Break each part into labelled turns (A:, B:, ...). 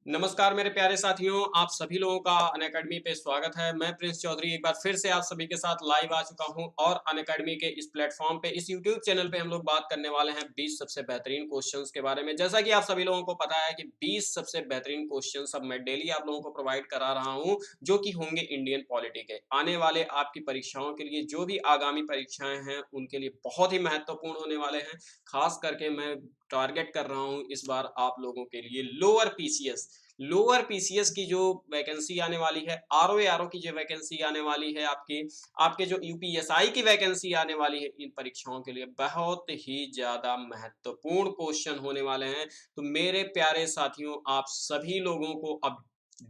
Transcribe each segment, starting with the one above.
A: नमस्कार मेरे प्यारे साथियों, आप सभी लोगों का अनअकैडमी पे स्वागत है। मैं प्रिंस चौधरी एक बार फिर से आप सभी के साथ लाइव आ चुका हूं और अनअकैडमी के इस प्लेटफॉर्म पे, इस यूट्यूब चैनल पे हम लोग बात करने वाले हैं 20 सबसे बेहतरीन क्वेश्चंस के बारे में। जैसा कि आप सभी लोगों को पता है कि 20 सबसे बेहतरीन क्वेश्चंस अब मैं डेली आप लोगों को प्रोवाइड करा रहा हूँ, जो कि होंगे इंडियन पॉलिटी के। आने वाले आपकी परीक्षाओं के लिए, जो भी आगामी परीक्षाएं हैं, उनके लिए बहुत ही महत्वपूर्ण होने वाले हैं। खास करके मैं टारगेट कर रहा हूँ इस बार आप लोगों के लिए लोअर पीसीएस की जो वैकेंसी आने वाली है, आरओ की जो वैकेंसी आने वाली है, आपकी आपके जो यूपीएसआई की वैकेंसी आने वाली है, इन परीक्षाओं के लिए बहुत ही ज्यादा महत्वपूर्ण क्वेश्चन होने वाले हैं। तो मेरे प्यारे साथियों, आप सभी लोगों को अब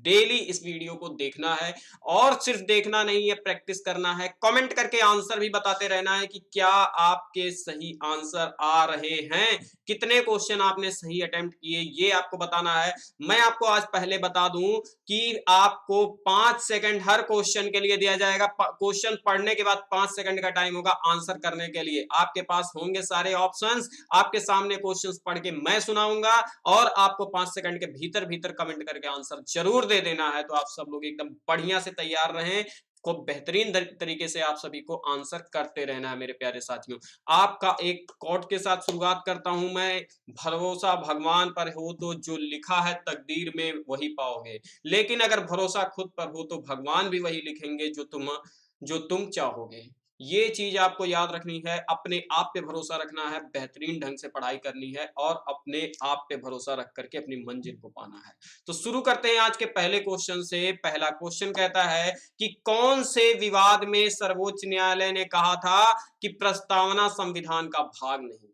A: डेली इस वीडियो को देखना है और सिर्फ देखना नहीं है, प्रैक्टिस करना है। कमेंट करके आंसर भी बताते रहना है कि क्या आपके सही आंसर आ रहे हैं, कितने क्वेश्चन आपने सही अटेम्प्ट किए, ये आपको बताना है। मैं आपको आज पहले बता दूं कि आपको 5 सेकंड हर क्वेश्चन के लिए दिया जाएगा। क्वेश्चन पढ़ने के बाद 5 सेकंड का टाइम होगा आंसर करने के लिए। आपके पास होंगे सारे ऑप्शंस, आपके सामने क्वेश्चंस पढ़ के मैं सुनाऊंगा और आपको 5 सेकंड के भीतर भीतर कमेंट करके आंसर जरूर दे देना है। तो आप सब लोग एकदम बढ़िया से तैयार रहें, को बेहतरीन तरीके से आप सभी को आंसर करते रहना है। मेरे प्यारे साथियों, आपका एक कोट के साथ शुरुआत करता हूं मैं। भरोसा भगवान पर हो तो जो लिखा है तकदीर में वही पाओगे, लेकिन अगर भरोसा खुद पर हो तो भगवान भी वही लिखेंगे जो तुम चाहोगे। ये चीज आपको याद रखनी है। अपने आप पे भरोसा रखना है, बेहतरीन ढंग से पढ़ाई करनी है और अपने आप पे भरोसा रख करके अपनी मंजिल को पाना है। तो शुरू करते हैं आज के पहले क्वेश्चन से। पहला क्वेश्चन कहता है कि कौन से विवाद में सर्वोच्च न्यायालय ने कहा था कि प्रस्तावना संविधान का भाग नहीं है।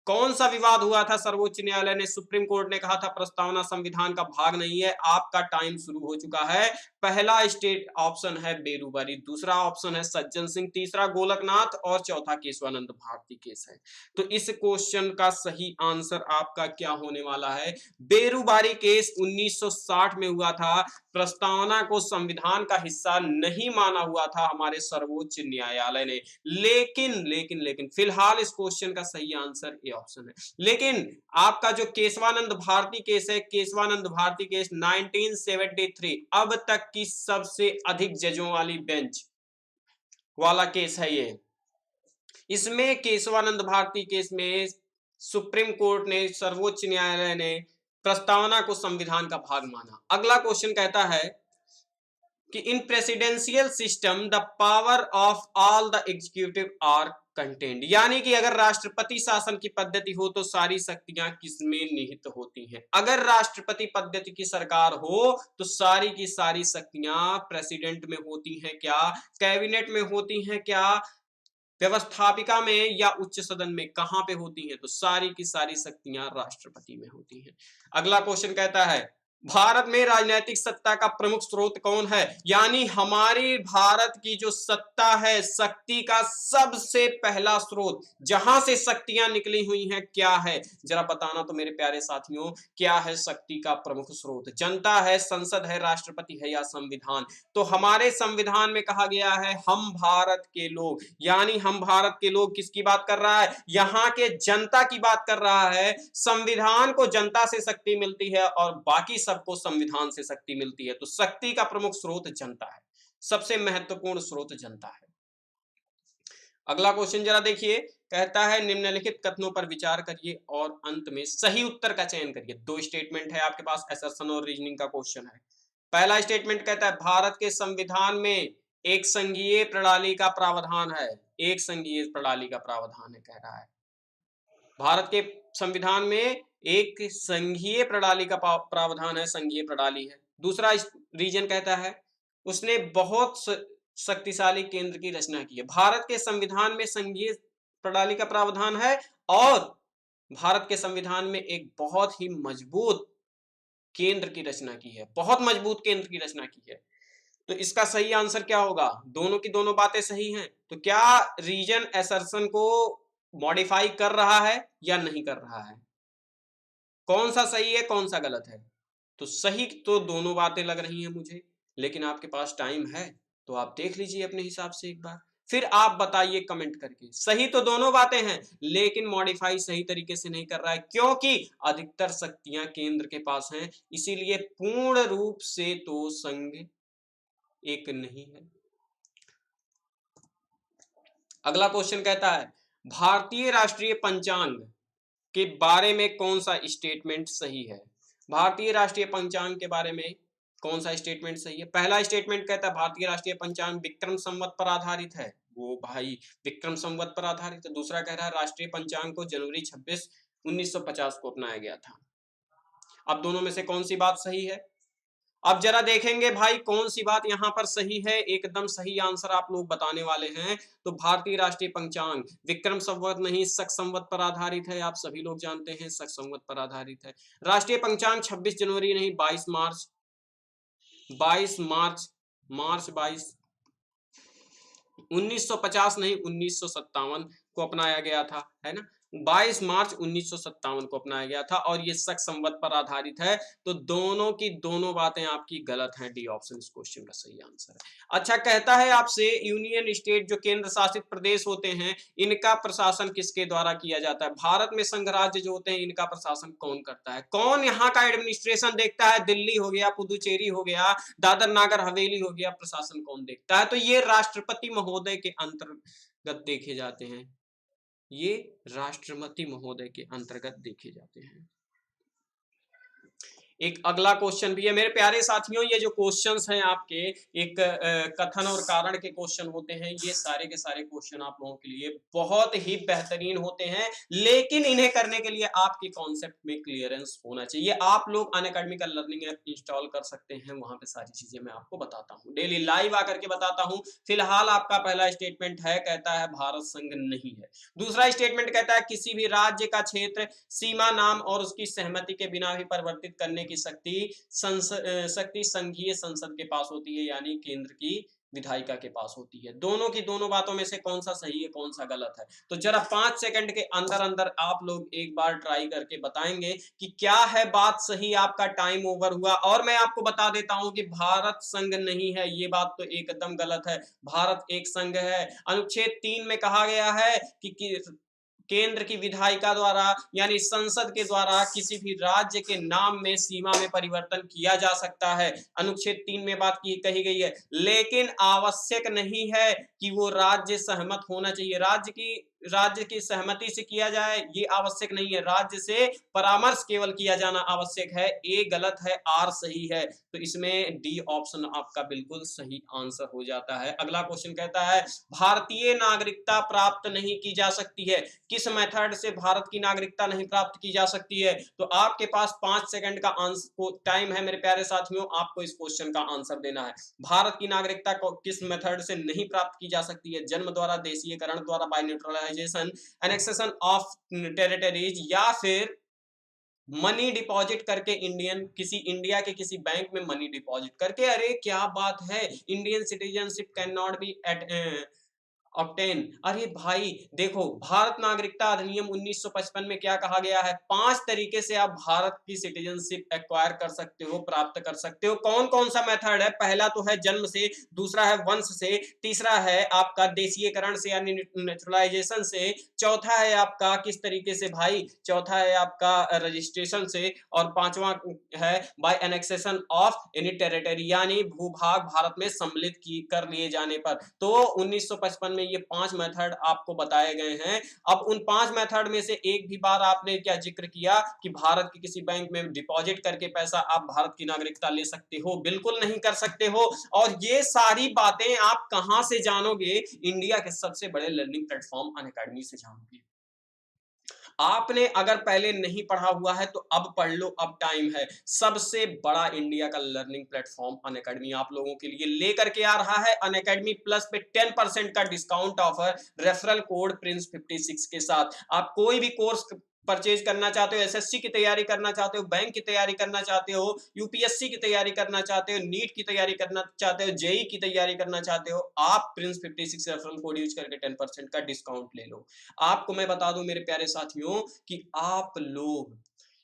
A: कौन सा विवाद हुआ था? सर्वोच्च न्यायालय ने, सुप्रीम कोर्ट ने कहा था प्रस्तावना संविधान का भाग नहीं है। आपका टाइम शुरू हो चुका है। पहला स्टेट ऑप्शन है बेरूबारी, दूसरा ऑप्शन है सज्जन सिंह, तीसरा गोलकनाथ और चौथा केशवानंद भारती केस है। तो इस क्वेश्चन का सही आंसर आपका क्या होने वाला है? बेरूबारी केस 1960 में हुआ था। प्रस्तावना को संविधान का हिस्सा नहीं माना हुआ था हमारे सर्वोच्च न्यायालय ने। लेकिन लेकिन लेकिन फिलहाल इस क्वेश्चन का सही आंसर ए ऑप्शन है। लेकिन आपका जो केशवानंद भारती केस है, केशवानंद भारती केस 1973 अब तक की सबसे अधिक जजों वाली बेंच वाला केस है ये। इसमें केशवानंद भारती केस में सुप्रीम कोर्ट ने, सर्वोच्च न्यायालय ने प्रस्तावना को संविधान का भाग माना। अगला क्वेश्चन कहता है कि in presidential system the power of all the executive are contained, यानी कि अगर राष्ट्रपति शासन की पद्धति हो तो सारी शक्तियां किसमें निहित होती हैं? अगर राष्ट्रपति पद्धति की सरकार हो तो सारी की सारी शक्तियां प्रेसिडेंट में होती हैं क्या, कैबिनेट में होती हैं क्या, व्यवस्थापिका में या उच्च सदन में, कहां पे होती हैं? तो सारी की सारी शक्तियां राष्ट्रपति में होती हैं। अगला क्वेश्चन कहता है भारत में राजनीतिक सत्ता का प्रमुख स्रोत कौन है? यानी हमारी भारत की जो सत्ता है, शक्ति का सबसे पहला स्रोत, जहां से शक्तियां निकली हुई हैं, क्या है? जरा बताना तो मेरे प्यारे साथियों, क्या है शक्ति का प्रमुख स्रोत? जनता है, संसद है, राष्ट्रपति है या संविधान? तो हमारे संविधान में कहा गया है हम भारत के लोग, यानी हम भारत के लोग किसकी बात कर रहा है? यहां के जनता की बात कर रहा है। संविधान को जनता से शक्ति मिलती है और बाकी सबको संविधान से शक्ति मिलती है। तो शक्ति का प्रमुख स्रोत जनता है, सबसे महत्वपूर्ण स्रोत जनता है। अगला क्वेश्चन जरा देखिए, कहता है निम्नलिखित कथनों पर विचार करिए और अंत में सही उत्तर का चयन करिए। दो स्टेटमेंट है आपके पास, असर्शन और रीजनिंग का क्वेश्चन है। पहला स्टेटमेंट कहता है भारत के संविधान में एक संघीय प्रणाली का प्रावधान है। एक संघीय प्रणाली का प्रावधान है, कह रहा है भारत के संविधान में एक संघीय प्रणाली का प्रावधान है, संघीय प्रणाली है। दूसरा रीजन कहता है उसने बहुत शक्तिशाली केंद्र की रचना की है। भारत के संविधान में संघीय प्रणाली का प्रावधान है और भारत के संविधान में एक बहुत ही मजबूत केंद्र की रचना की है, बहुत मजबूत केंद्र की रचना की है। तो इसका सही आंसर क्या होगा? दोनों की दोनों बातें सही हैं। तो क्या रीजन असर्शन को मॉडिफाई कर रहा है या नहीं कर रहा है? कौन सा सही है, कौन सा गलत है? तो सही तो दोनों बातें लग रही हैं मुझे, लेकिन आपके पास टाइम है तो आप देख लीजिए अपने हिसाब से एक बार। फिर आप बताइए कमेंट करके। सही तो दोनों बातें हैं, लेकिन मॉडिफाई सही तरीके से नहीं कर रहा है, क्योंकि अधिकतर शक्तियां केंद्र के पास हैं, इसीलिए पूर्ण रूप से तो संघ एक नहीं है। अगला क्वेश्चन कहता है भारतीय राष्ट्रीय पंचांग के बारे में कौन सा स्टेटमेंट सही है। भारतीय राष्ट्रीय पंचांग के बारे में कौन सा स्टेटमेंट सही है। पहला स्टेटमेंट कहता है भारतीय राष्ट्रीय पंचांग विक्रम संवत पर आधारित है, वो भाई विक्रम संवत पर आधारित है। दूसरा कह रहा है राष्ट्रीय पंचांग को जनवरी 26 1950 को अपनाया गया था। अब दोनों में से कौन सी बात सही है। अब जरा देखेंगे भाई कौन सी बात यहां पर सही है। एकदम सही आंसर आप लोग बताने वाले हैं। तो भारतीय राष्ट्रीय पंचांग विक्रम संवत नहीं शक संवत पर आधारित है। आप सभी लोग जानते हैं शक संवत पर आधारित है। राष्ट्रीय पंचांग 26 जनवरी नहीं 22 मार्च 1950 नहीं 1957 को अपनाया गया था, है ना। 22 मार्च 1957 को अपनाया गया था और ये शक संवत पर आधारित है। तो दोनों की दोनों बातें आपकी गलत हैं। डी ऑप्शन इस क्वेश्चन का सही आंसर है। अच्छा कहता है आपसे यूनियन स्टेट जो केंद्र शासित प्रदेश होते हैं इनका प्रशासन किसके द्वारा किया जाता है। भारत में संघ राज्य जो होते हैं इनका प्रशासन कौन करता है, कौन यहाँ का एडमिनिस्ट्रेशन देखता है। दिल्ली हो गया, पुदुचेरी हो गया, दादर नागर हवेली हो गया, प्रशासन कौन देखता है। तो ये राष्ट्रपति महोदय के अंतर्गत देखे जाते हैं। ये राष्ट्रपति महोदय के अंतर्गत देखे जाते हैं। एक अगला क्वेश्चन भी है मेरे प्यारे साथियों। ये जो क्वेश्चंस हैं आपके एक कथन और कारण के क्वेश्चन होते हैं। ये सारे के सारे क्वेश्चन आप लोगों के लिए बहुत ही बेहतरीन होते हैं, लेकिन इन्हें करने के लिए आपके कॉन्सेप्ट में क्लियरेंस होना चाहिए। आप लोग अनअकैडमी का लर्निंग ऐप इंस्टॉल कर सकते हैं, वहां पे सारी चीजें मैं आपको बताता हूँ, डेली लाइव आकर के बताता हूँ। फिलहाल आपका पहला स्टेटमेंट है, कहता है भारत संघ नहीं है। दूसरा स्टेटमेंट कहता है किसी भी राज्य का क्षेत्र सीमा नाम और उसकी सहमति के बिना भी परिवर्तित करने की शक्ति संघीय संसद के पास होती है, यानी केंद्र की विधायिका के पास होती है। दोनों की दोनों बातों में से कौन सा सही है कौन सा गलत है। तो जरा 5 सेकंड के अंदर अंदर आप लोग एक बार ट्राई करके बताएंगे कि क्या है बात सही। आपका टाइम ओवर हुआ और मैं आपको बता देता हूं कि भारत संघ नहीं है, ये बात तो एकदम गलत है। भारत एक संघ है। अनुच्छेद 3 में कहा गया है कि केंद्र की विधायिका द्वारा यानी संसद के द्वारा किसी भी राज्य के नाम में सीमा में परिवर्तन किया जा सकता है। अनुच्छेद 3 में बात की कही गई है, लेकिन आवश्यक नहीं है कि वो राज्य सहमत होना चाहिए। राज्य की सहमति से किया जाए ये आवश्यक नहीं है। राज्य से परामर्श केवल किया जाना आवश्यक है। ए गलत है, आर सही है। तो इसमें डी ऑप्शन आपका बिल्कुल सही आंसर हो जाता है। अगला क्वेश्चन कहता है भारतीय नागरिकता प्राप्त नहीं की जा सकती है। किस मेथड से भारत की नागरिकता नहीं प्राप्त की जा सकती है। तो आपके पास 5 सेकंड का आंसर टाइम है मेरे प्यारे साथियों, आपको इस क्वेश्चन का आंसर देना है। भारत की नागरिकता को किस मेथड से नहीं प्राप्त की जा सकती है। जन्म द्वारा, देशीयकरण द्वारा, by neutralization, annexation of territories, या फिर मनी डिपॉजिट करके इंडिया के किसी बैंक में मनी डिपॉजिट करके। अरे क्या बात है, Indian citizenship can not be obtain. अरे भाई देखो, भारत नागरिकता अधिनियम 1955 में क्या कहा गया है, 5 तरीके से आप भारत की सिटीजनशिप एक्वायर कर सकते हो, प्राप्त कर सकते हो। कौन कौन सा मेथड है। पहला तो है जन्म से, दूसरा है वंश से, तीसरा है आपका देशीयकरण से यानी नेचुरलाइजेशन से, चौथा है आपका किस तरीके से भाई, चौथा है आपका रजिस्ट्रेशन से, और पांचवा है by annexation of any territory यानी भूभाग भारत में सम्मिलित कर लिए जाने पर। तो 1955 में ये 5 मेथड आपको बताए गए हैं। अब उन 5 मेथड में से एक भी बार आपने क्या जिक्र किया कि भारत के किसी बैंक में डिपॉजिट करके पैसा आप भारत की नागरिकता ले सकते हो, बिल्कुल नहीं कर सकते हो। और ये सारी बातें आप कहां से जानोगे, इंडिया के सबसे बड़े लर्निंग प्लेटफॉर्म अनअकैडमी से जानोगे। आपने अगर पहले नहीं पढ़ा हुआ है तो अब पढ़ लो, अब टाइम है। सबसे बड़ा इंडिया का लर्निंग प्लेटफॉर्म अनअकैडमी आप लोगों के लिए लेकर के आ रहा है। अनअकैडमी प्लस पे 10% का discount offer referral code Prince 56 के साथ। आप कोई भी कोर्स परचेज करना चाहते हो, एसएससी की तैयारी करना चाहते हो, बैंक की तैयारी करना चाहते हो, यूपीएससी की तैयारी करना चाहते हो, नीट की तैयारी करना चाहते हो, जेई की तैयारी करना चाहते हो, आप प्रिंस 56 रेफरल कोड यूज करके 10% का डिस्काउंट ले लो। आपको मैं बता दूं मेरे प्यारे साथियों कि आप लोग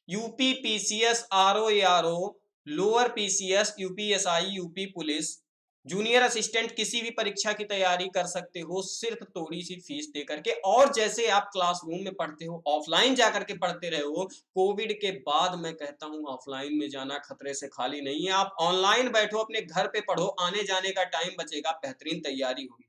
A: UP PCS, RO, lower PCS, UPSI, UP police, junior assistant किसी भी परीक्षा की तैयारी कर सकते हो सिर्फ थोड़ी सी फीस दे करके। और जैसे आप क्लासरूम में पढ़ते हो, ऑफलाइन जाकर के पढ़ते रहे हो, कोविड के बाद मैं कहता हूं ऑफलाइन में जाना खतरे से खाली नहीं है। आप ऑनलाइन बैठो, अपने घर पे पढ़ो, आने जाने का टाइम बचेगा, बेहतरीन तैयारी होगी।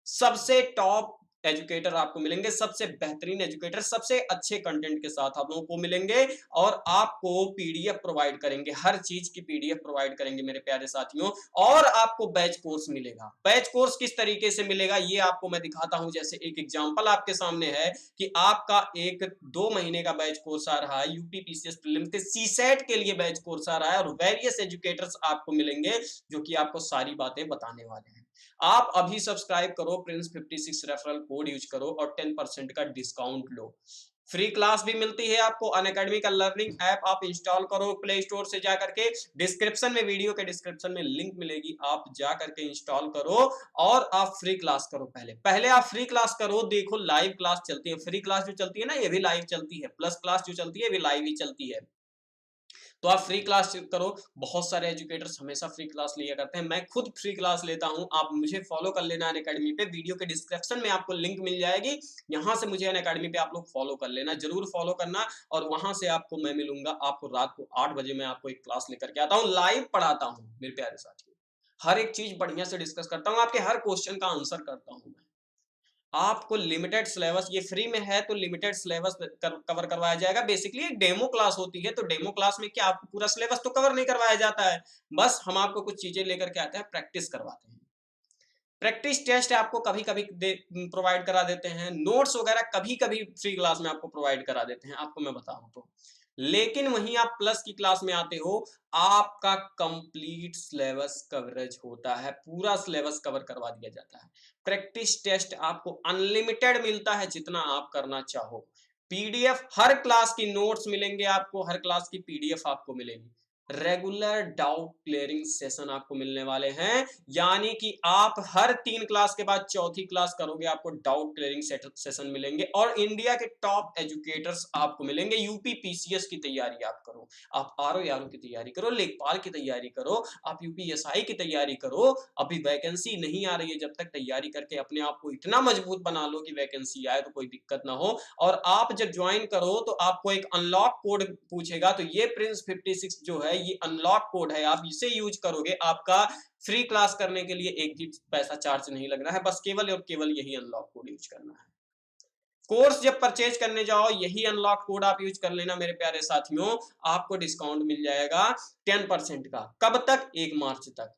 A: सबसे टॉप एजुकेटर आपको मिलेंगे, सबसे बेहतरीन एजुकेटर, सबसे अच्छे कंटेंट के साथ आप लोगों को मिलेंगे। और आपको पीडीएफ प्रोवाइड करेंगे, हर चीज की पीडीएफ प्रोवाइड करेंगे मेरे प्यारे साथियों। और आपको बैच कोर्स मिलेगा। बैच कोर्स किस तरीके से मिलेगा ये आपको मैं दिखाता हूं। जैसे एक एग्जांपल आपके सामने है कि आपका एक 2 महीने का बैच कोर्स आ रहा है, यूपी पीसीएस प्रीलिम्स के सीसेट के लिए बैच कोर्स आ रहा है, और वेरियस एजुकेटर्स आपको मिलेंगे जो कि आपको सारी बातें बताने वाले हैं। आप अभी सब्सक्राइब करो, प्रिंस 56 रेफरल कोड यूज करो और 10% का डिस्काउंट लो। फ्री क्लास भी मिलती है आपको। अनअकैडमी का लर्निंग ऐप आप इंस्टॉल करो प्ले स्टोर से जा करके, डिस्क्रिप्शन में, वीडियो के डिस्क्रिप्शन में लिंक मिलेगी, आप जा करके इंस्टॉल करो और आप फ्री क्लास करो। पहले पहले आप फ्री क्लास करो, देखो लाइव क्लास चलती है। फ्री क्लास जो चलती है ना, ये भी लाइव चलती है, प्लस क्लास जो चलती है ये भी लाइव ही चलती है। तो आप फ्री क्लास करो। बहुत सारे एजुकेटर्स हमेशा फ्री क्लास लिया करते हैं, मैं खुद फ्री क्लास लेता हूं। आप मुझे फॉलो कर लेना अनअकैडमी पे, वीडियो के डिस्क्रिप्शन में आपको लिंक मिल जाएगी, यहां से मुझे अनअकैडमी पे आप लोग फॉलो कर लेना, जरूर फॉलो करना। और वहां से आपको मैं मिलूंगा, आपको रात को 8 बजे मैं आपको एक क्लास लेकर के आता हूँ, लाइव पढ़ाता हूँ मेरे प्यारे साथियों। हर एक चीज बढ़िया से डिस्कस करता हूँ, आपके हर क्वेश्चन का आंसर करता हूँ मैं। आपको लिमिटेड सिलेबस, ये फ्री में है तो लिमिटेड सिलेबस कवर करवाया जाएगा। बेसिकली एक डेमो क्लास होती है, तो डेमो क्लास में क्या आपको पूरा सिलेबस तो कवर नहीं करवाया जाता है, बस हम आपको कुछ चीजें लेकर के आते हैं, प्रैक्टिस करवाते हैं। प्रैक्टिस टेस्ट आपको कभी कभी प्रोवाइड करा देते हैं, नोट्स वगैरह कभी कभी फ्री क्लास में आपको प्रोवाइड करा देते हैं, आपको मैं बताऊं तो। लेकिन वहीं आप प्लस की क्लास में आते हो, आपका कंप्लीट सिलेबस कवरेज होता है, पूरा सिलेबस कवर करवा दिया जाता है। प्रैक्टिस टेस्ट आपको अनलिमिटेड मिलता है, जितना आप करना चाहो। पीडीएफ हर क्लास की नोट्स मिलेंगे आपको, हर क्लास की पीडीएफ आपको मिलेगी। रेगुलर डाउट क्लियरिंग सेशन आपको मिलने वाले हैं, यानी कि आप हर 3 क्लास के बाद चौथी क्लास करोगे, आपको डाउट क्लियरिंग सेशन मिलेंगे। और इंडिया के टॉप एजुकेटर्स आपको मिलेंगे। यूपी पीसीएस की तैयारी आप करो, आप आरओ की तैयारी करो, लेखपाल की तैयारी करो, आप यूपीएसआई की तैयारी करो। अभी वैकेंसी नहीं आ रही है, जब तक तैयारी करके अपने आप को इतना मजबूत बना लो कि वैकेंसी आए तो कोई दिक्कत ना हो। और आप जब ज्वाइन करो तो आपको एक अनलॉक कोड पूछेगा, तो ये प्रिंस 56 जो है ये अनलॉक कोड है, आप इसे यूज करोगे, आपका फ्री क्लास करने के लिए एक भी पैसा चार्ज नहीं लगना है, बस केवल और केवल यही अनलॉक कोड यूज करना है। कोर्स जब परचेज करने जाओ, यही अनलॉक कोड आप यूज कर लेना मेरे प्यारे साथियों, आपको डिस्काउंट मिल जाएगा 10% का। कब तक? 1 मार्च तक।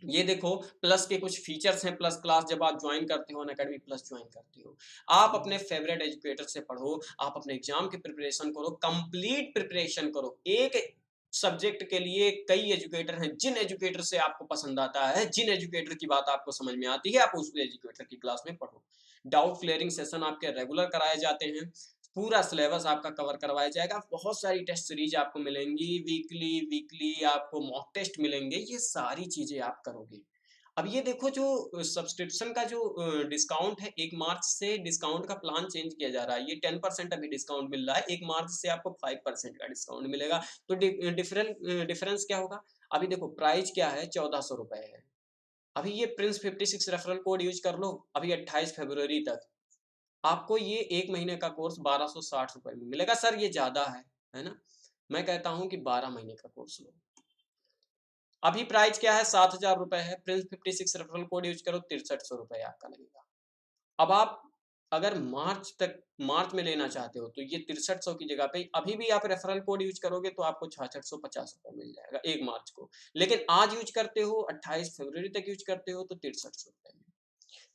A: ये देखो प्लस के कुछ फीचर्स हैं। प्लस क्लास जब आप ज्वाइन करते हो, अनअकैडमी प्लस ज्वाइन करते हो, आप अपने फेवरेट एजुकेटर से पढ़ो, आप अपने एग्जाम की प्रिपरेशन करो, कंप्लीट प्रिपरेशन करो। एक सब्जेक्ट के लिए कई एजुकेटर हैं, जिन एजुकेटर से आपको पसंद आता है, जिन एजुकेटर की बात आपको समझ में आती है, आप उस एजुकेटर की क्लास में पढ़ो। डाउट क्लियरिंग सेशन आपके रेगुलर कराए जाते हैं, पूरा सिलेबस आपका कवर करवाया जाएगा, बहुत सारी टेस्ट सीरीज आपको मिलेंगी, वीकली वीकली आपको मॉक टेस्ट मिलेंगे, ये सारी चीजें आप करोगे। अब ये देखो जो सब्सक्रिप्शन का जो डिस्काउंट है, 1 मार्च से डिस्काउंट का प्लान चेंज किया जा रहा है। ये 10% अभी डिस्काउंट मिल रहा है, 1 मार्च से आपको 5% का डिस्काउंट मिलेगा। तो डिफरेंस क्या होगा? अभी देखो प्राइस क्या है, 1400 रुपए है। अभी ये प्रिंस 56 रेफरल कोड यूज कर लो, अभी 28 फरवरी तक आपको ये 1 महीने का कोर्स 1260 रुपए में मिलेगा। सर ये ज्यादा है ना? मैं कहता हूं कि 12 महीने का कोर्स लो। अभी प्राइस क्या है, 7000 रुपए है। प्रिंस 56 रेफरल कोड यूज करो, 6300 रुपए आपका लगेगा। अब आप अगर मार्च में लेना चाहते हो तो ये 6300 की जगह पे अभी भी आप रेफरल कोड यूज करोगे तो आपको 6650 रुपए मिल जाएगा 1 मार्च को। लेकिन आज यूज करते हो, 28 फरवरी तक यूज करते हो, तो 6300 रुपए में।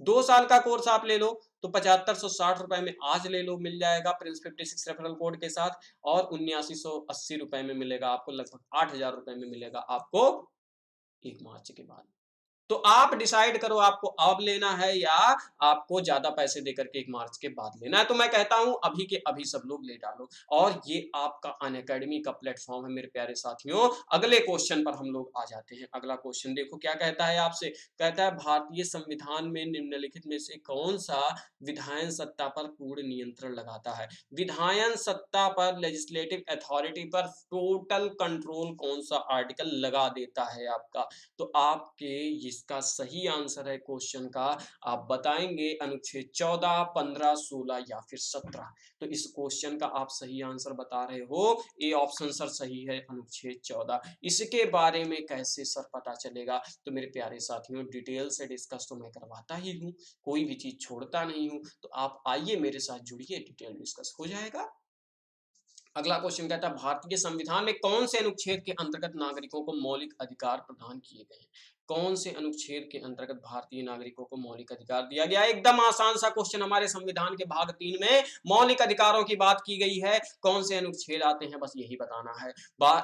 A: 2 साल का कोर्स आप ले लो तो 7560 रुपए में आज ले लो, मिल जाएगा प्रिंस 56 रेफरल कोड के साथ। और 7980 रुपए में मिलेगा आपको, लगभग 8000 रुपए में मिलेगा आपको 1 मार्च के बाद। तो आप डिसाइड करो आपको अब लेना है या आपको ज्यादा पैसे देकर के 1 मार्च के बाद लेना है। तो मैं कहता हूं अभी के अभी सब लोग ले डालो, और ये आपका अनअकैडमी का प्लेटफॉर्म है मेरे प्यारे साथियों। अगले क्वेश्चन पर हम लोग आ जाते हैं। अगला क्वेश्चन देखो क्या कहता है आपसे। कहता है भारतीय संविधान में निम्नलिखित में से कौन सा विधायन सत्ता पर पूर्ण नियंत्रण लगाता है। विधायन सत्ता पर, लेजिस्लेटिव अथॉरिटी पर टोटल कंट्रोल कौन सा आर्टिकल लगा देता है आपका। तो आपके इसका सही आंसर है क्वेश्चन का, आप बताएंगे अनुच्छेद 14, 15, 16 या फिर 17। तो इस क्वेश्चन का आप सही आंसर बता रहे हो, ए ऑप्शन सर सही है, अनुच्छेद 14। इसके बारे में कैसे सर पता चलेगा। तो मेरे प्यारे साथियों डिटेल से डिस्कस तो मैं करवाता ही हूँ, कोई भी चीज छोड़ता नहीं हूँ। तो आप आइए मेरे साथ जुड़िए, डिटेल डिस्कस हो जाएगा। अगला क्वेश्चन कहता है भारतीय संविधान में कौन से अनुच्छेद के अंतर्गत नागरिकों को मौलिक अधिकार प्रदान किए गए हैं। कौन से अनुच्छेद के अंतर्गत भारतीय नागरिकों को मौलिक अधिकार दिया गया है। एकदम आसान सा क्वेश्चन, हमारे संविधान के भाग 3 में मौलिक अधिकारों की बात की गई है। कौन से अनुच्छेद आते हैं बस यही बताना है।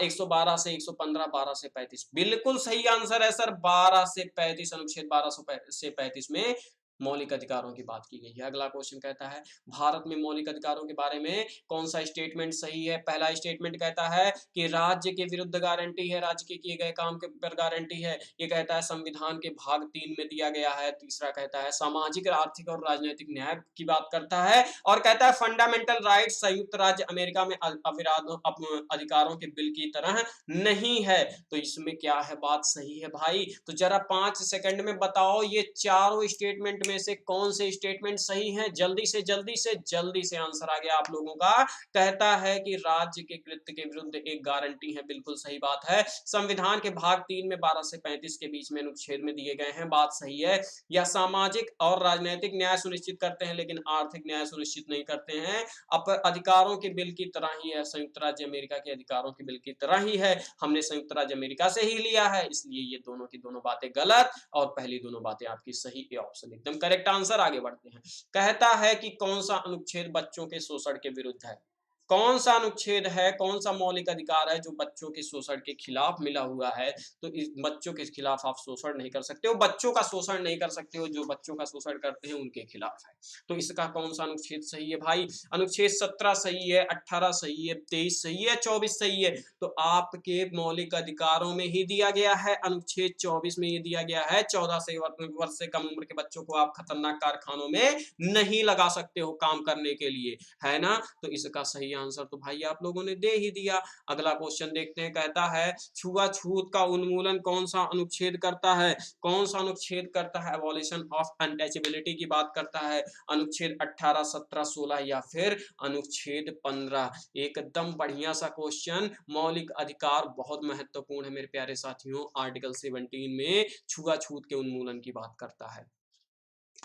A: 112 से 115, 12 से 35, बिल्कुल सही आंसर है सर, 12 से 35, अनुच्छेद 12 से 35 में मौलिक अधिकारों की बात की गई है। अगला क्वेश्चन कहता है भारत में मौलिक अधिकारों के बारे में कौन सा स्टेटमेंट सही है। पहला स्टेटमेंट कहता है कि राज्य के विरुद्ध गारंटी है, राज्य के किए गए काम के पर गारंटी है। ये कहता है संविधान के भाग 3 में दिया गया है। तीसरा कहता है सामाजिक, आर्थिक और राजनीतिक न्याय की बात करता है, और कहता है फंडामेंटल राइट्स संयुक्त राज्य अमेरिका में अधिकारों के बिल की तरह नहीं है। तो इसमें क्या है, बात सही है भाई। तो जरा 5 सेकंड में बताओ ये चारों स्टेटमेंट में से कौन से स्टेटमेंट सही है। जल्दी से जल्दी से जल्दी से आंसर आ गया आप लोगों का। कहता है कि राज्य के कृत्य के विरुद्ध एक गारंटी है, बिल्कुल सही बात है। संविधान के भाग 3 में 12 से 35 के बीच में अनुच्छेद में दिए गए हैं, बात सही है। या सामाजिक और राजनीतिक न्याय सुनिश्चित करते हैं लेकिन आर्थिक न्याय सुनिश्चित नहीं करते हैं। अब अधिकारों के बिल की तरह ही है, संयुक्त राज्य अमेरिका के अधिकारों के बिल की तरह ही है। हमने संयुक्त राज्य अमेरिका से ही लिया है, इसलिए ये दोनों की दोनों बातें गलत और पहली दोनों बातें आपकी सही। ए ऑप्शन एकदम करेक्ट आंसर। आगे बढ़ते हैं। कहता है कि कौन सा अनुच्छेद बच्चों के शोषण के विरुद्ध है। कौन सा अनुच्छेद है, कौन सा मौलिक अधिकार है जो बच्चों के शोषण के खिलाफ मिला हुआ है। तो इस बच्चों के खिलाफ आप शोषण नहीं कर सकते हो, बच्चों का शोषण नहीं कर सकते हो, जो बच्चों का शोषण करते हैं उनके खिलाफ है। तो इसका कौन सा अनुच्छेद सही है भाई। अनुच्छेद 17 सही है, 18 सही है, 23 सही है, 24 सही है। तो आपके मौलिक अधिकारों में ही दिया गया है, अनुच्छेद 24 में ये दिया गया है 14 से वर्ष से कम उम्र के बच्चों को आप खतरनाक कारखानों में नहीं लगा सकते हो काम करने के लिए, है ना। तो इसका सही आंसर तो भाई आप लोगों ने दे ही दिया। अगला क्वेश्चन देखते हैं। कहता है छुआछूत का उन्मूलन कौन सा अनुच्छेद करता है। कौन सा अनुच्छेद करता है। एबॉलिशन ऑफ अनटचेबिलिटी की बात करता है, अनुच्छेद 18, 17, 16 या फिर अनुच्छेद 15। एकदम बढ़िया सा क्वेश्चन। मौलिक अधिकार बहुत महत्वपूर्ण है मेरे प्यारे साथियों। आर्टिकल 17 में छुआछूत के उन्मूलन की बात करता है।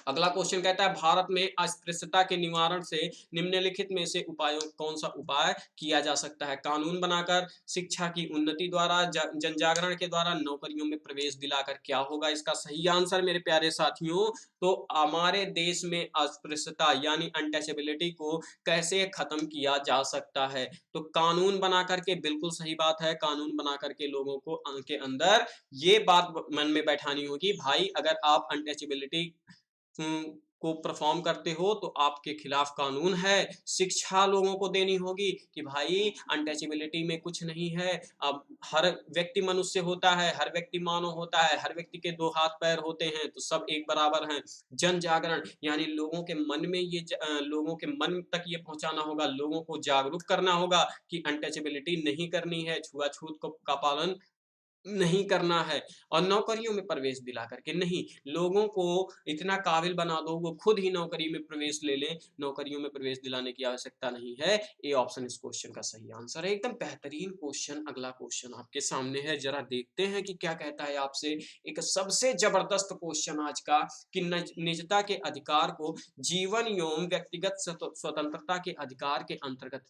A: अगला क्वेश्चन कहता है भारत में अस्पृश्यता के निवारण से निम्नलिखित में से उपायों कौन सा उपाय किया जा सकता है। कानून बनाकर, शिक्षा की उन्नति द्वारा, जन जागरण के द्वारा, नौकरियों में प्रवेश दिलाकर। क्या होगा इसका सही आंसर मेरे प्यारे साथियों। तो हमारे देश में अस्पृश्यता यानी अनटचेबिलिटी को कैसे खत्म किया जा सकता है। तो कानून बना करके, बिल्कुल सही बात है। कानून बना करके लोगों को के अंदर ये बात मन में बैठानी होगी, भाई अगर आप अनटचेबिलिटी को परफॉर्म करते हो तो आपके खिलाफ कानून है। शिक्षा लोगों को देनी होगी कि भाई अनटचेबिलिटी में कुछ नहीं है। अब हर व्यक्ति मनुष्य होता है, हर व्यक्ति मानव होता है, हर व्यक्ति के 2 हाथ पैर होते हैं, तो सब एक बराबर हैं। जन जागरण यानी लोगों के मन में लोगों के मन तक ये पहुंचाना होगा, लोगों को जागरूक करना होगा कि अनटचेबिलिटी नहीं करनी है, छुआछूत का पालन नहीं करना है। और नौकरियों में प्रवेश दिला करके नहीं, लोगों को इतना काबिल बना दो वो खुद ही नौकरी में प्रवेश ले लें, नौकरियों में प्रवेश दिलाने की आवश्यकता नहीं है। ए ऑप्शन इस क्वेश्चन का सही आंसर है। एकदम बेहतरीन क्वेश्चन। अगला क्वेश्चन आपके सामने है, जरा देखते हैं कि क्या कहता है आपसे। एक सबसे जबरदस्त क्वेश्चन आज का कि निजता के अधिकार को जीवन एवं व्यक्तिगत स्वतंत्रता के अधिकार के अंतर्गत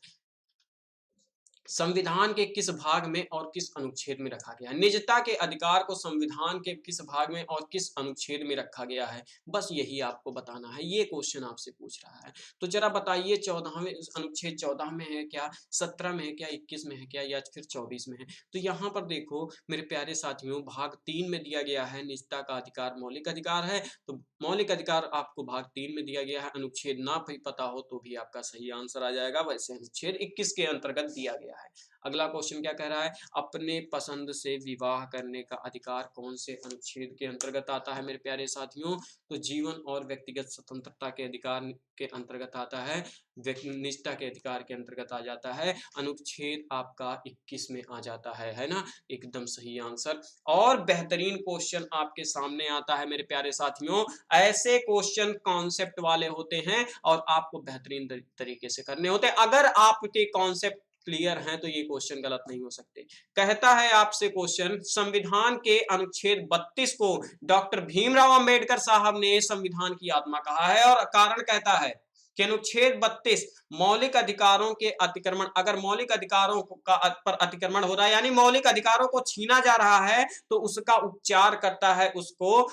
A: संविधान के किस भाग में और किस अनुच्छेद में रखा गया है? निजता के अधिकार को संविधान के किस भाग में और किस अनुच्छेद में रखा गया है? बस यही आपको बताना है, ये क्वेश्चन आपसे पूछ रहा है। तो ज़रा बताइए 14वें अनुच्छेद 14 में है क्या, 17 में है क्या, 21 में है क्या या फिर 24 में है? तो यहाँ पर देखो मेरे प्यारे साथियों, भाग 3 में दिया गया है निजता का अधिकार मौलिक अधिकार है, तो मौलिक अधिकार आपको भाग 3 में दिया गया है। अनुच्छेद ना भी पता हो तो भी आपका सही आंसर आ जाएगा। वैसे अनुच्छेद 21 के अंतर्गत दिया गया है। अगला क्वेश्चन क्या कह रहा है? अपने पसंद से विवाह करने का अधिकार कौन से अनुच्छेद के अंतर्गत आता है मेरे प्यारे साथियों? तो जीवन और व्यक्तिगत स्वतंत्रता के अधिकार के अंतर्गत आता है, निजता के अधिकार के अंतर्गत आ जाता है। अनुच्छेद आपका 21 में आ जाता है ना? एकदम सही आंसर। और बेहतरीन क्वेश्चन आपके सामने आता है मेरे प्यारे साथियों। ऐसे क्वेश्चन कॉन्सेप्ट वाले होते हैं और आपको बेहतरीन तरीके से करने होते हैं। अगर आपके कॉन्सेप्ट क्लियर हैं तो ये क्वेश्चन गलत नहीं हो सकते। कहता है आपसे क्वेश्चन, संविधान के अनुच्छेद 32 को डॉक्टर भीमराव अंबेडकर साहब ने संविधान की आत्मा कहा है और कारण कहता है कि अनुच्छेद 32 मौलिक अधिकारों के अतिक्रमण, अगर मौलिक अधिकारों का पर अतिक्रमण हो रहा है यानी मौलिक अधिकारों को छीना जा रहा है तो उसका उपचार करता है, उसको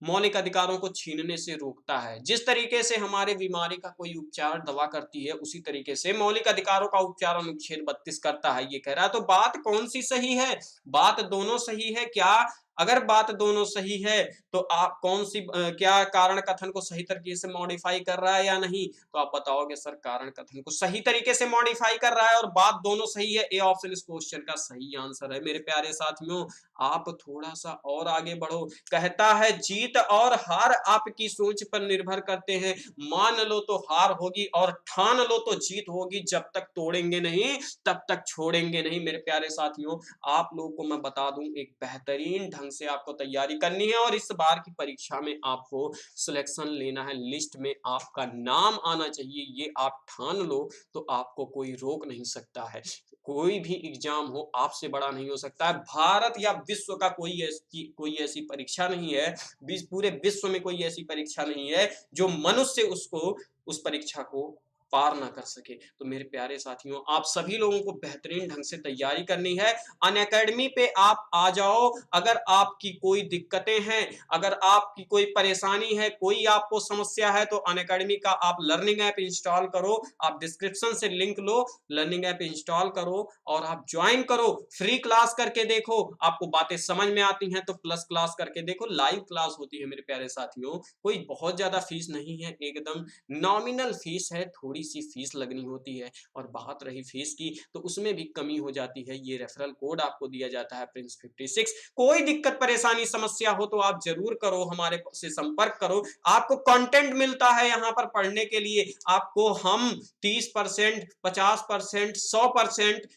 A: मौलिक अधिकारों को छीनने से रोकता है। जिस तरीके से हमारे बीमारी का कोई उपचार दवा करती है उसी तरीके से मौलिक अधिकारों का उपचार अनुच्छेद 32 करता है, ये कह रहा है। तो बात कौन सी सही है? बात दोनों सही है क्या? अगर बात दोनों सही है तो आप कौन सी क्या कारण कथन को सही तरीके से मॉडिफाई कर रहा है या नहीं? तो आप बताओगे सर कारण कथन को सही तरीके से मॉडिफाई कर रहा है और बात दोनों सही है। ए ऑप्शन इस क्वेश्चन का सही आंसर है मेरे प्यारे साथियों। आप थोड़ा सा और आगे बढ़ो। कहता है जीत और हार आपकी सोच पर निर्भर करते हैं। मान लो तो हार होगी और ठान लो तो जीत होगी। जब तक तोड़ेंगे नहीं तब तक छोड़ेंगे नहीं मेरे प्यारे साथियों। आप लोगों को मैं बता दूं, एक बेहतरीन ढंग से आपको तैयारी करनी है और इस बार की परीक्षा में आपको सिलेक्शन लेना है। लिस्ट में आपका नाम आना चाहिए, ये आप ठान लो तो आपको कोई रोक नहीं सकता है। कोई भी एग्जाम हो आपसे बड़ा नहीं हो सकता है। भारत या विश्व का कोई ऐसी परीक्षा नहीं है, पूरे विश्व में कोई ऐसी परीक्षा नहीं है जो मनुष्य उसको उस परीक्षा को पार ना कर सके। तो मेरे प्यारे साथियों, आप सभी लोगों को बेहतरीन ढंग से तैयारी करनी है। अनअकैडमी पे आप आ जाओ। अगर आपकी कोई दिक्कतें हैं, अगर आपकी कोई परेशानी है, कोई आपको समस्या है तो अनअकैडमी का आप लर्निंग ऐप इंस्टॉल करो। आप डिस्क्रिप्शन से लिंक लो, लर्निंग ऐप इंस्टॉल करो और आप ज्वाइन करो। फ्री क्लास करके देखो, आपको बातें समझ में आती हैं तो प्लस क्लास करके देखो। लाइव क्लास होती है मेरे प्यारे साथियों। कोई बहुत ज्यादा फीस नहीं है, एकदम नॉमिनल फीस है, थोड़ी सी फीस लगनी होती है। और बात रही फीस की तो उसमें भी कमी हो जाती है। ये रेफरल कोड आपको दिया जाता है प्रिंस 56। कोई दिक्कत परेशानी समस्या हो तो आप जरूर करो, हमारे से संपर्क करो। आपको कंटेंट मिलता है यहाँ पर पढ़ने के लिए। आपको हम 30%, 50%, 100%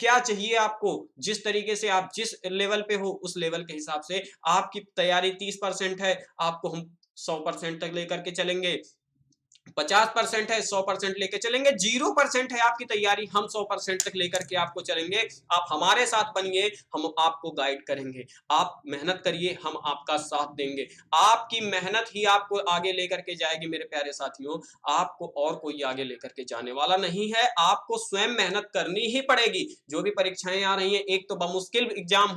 A: क्या चाहिए आपको, जिस तरीके से आप जिस लेवल पे हो उस लेवल के हिसाब से आपकी तैयारी 30% है, आपको हम 100% तक लेकर के चलेंगे। 50% है 100% लेके चलेंगे। 0% है आपकी तैयारी, हम 100% तक लेकर के आपको चलेंगे। आप हमारे साथ बनिए, हम आपको गाइड करेंगे। आप मेहनत करिए, हम आपका साथ देंगे। आपकी मेहनत ही आपको आगे लेकर के जाएगी मेरे प्यारे साथियों। आपको और कोई आगे लेकर के जाने वाला नहीं है। आपको स्वयं मेहनत करनी ही पड़ेगी। जो भी परीक्षाएं आ रही हैं, एक तो बमुश्किल एग्जाम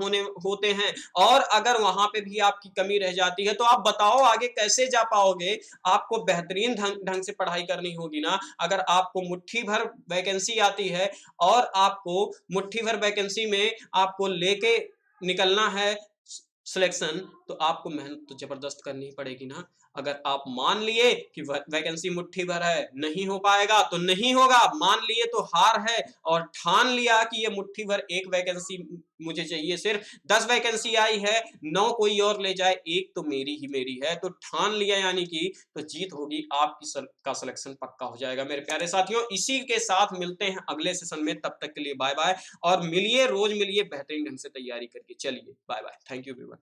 A: होते हैं और अगर वहां पे भी आपकी कमी रह जाती है तो आप बताओ आगे कैसे जा पाओगे। आपको बेहतरीन ढंग से पढ़ाई करनी होगी ना। अगर आपको मुट्ठी भर वैकेंसी आती है और आपको मुट्ठी भर वैकेंसी में आपको लेके निकलना है सिलेक्शन, तो आपको मेहनत तो जबरदस्त करनी ही पड़ेगी ना। अगर आप मान लिए कि वैकेंसी मुट्ठी भर है, नहीं हो पाएगा तो नहीं होगा, मान लिए तो हार है। और ठान लिया कि ये मुट्ठी भर एक वैकेंसी मुझे चाहिए, सिर्फ 10 वैकेंसी आई है, 9 कोई और ले जाए, एक तो मेरी ही मेरी है, तो ठान लिया यानी कि तो जीत होगी, आपकी का सिलेक्शन पक्का हो जाएगा मेरे प्यारे साथियों। इसी के साथ मिलते हैं अगले सेशन में, तब तक के लिए बाय बाय। और मिलिए, रोज मिलिए बेहतरीन ढंग से तैयारी करके। चलिए बाय बाय, थैंक यू।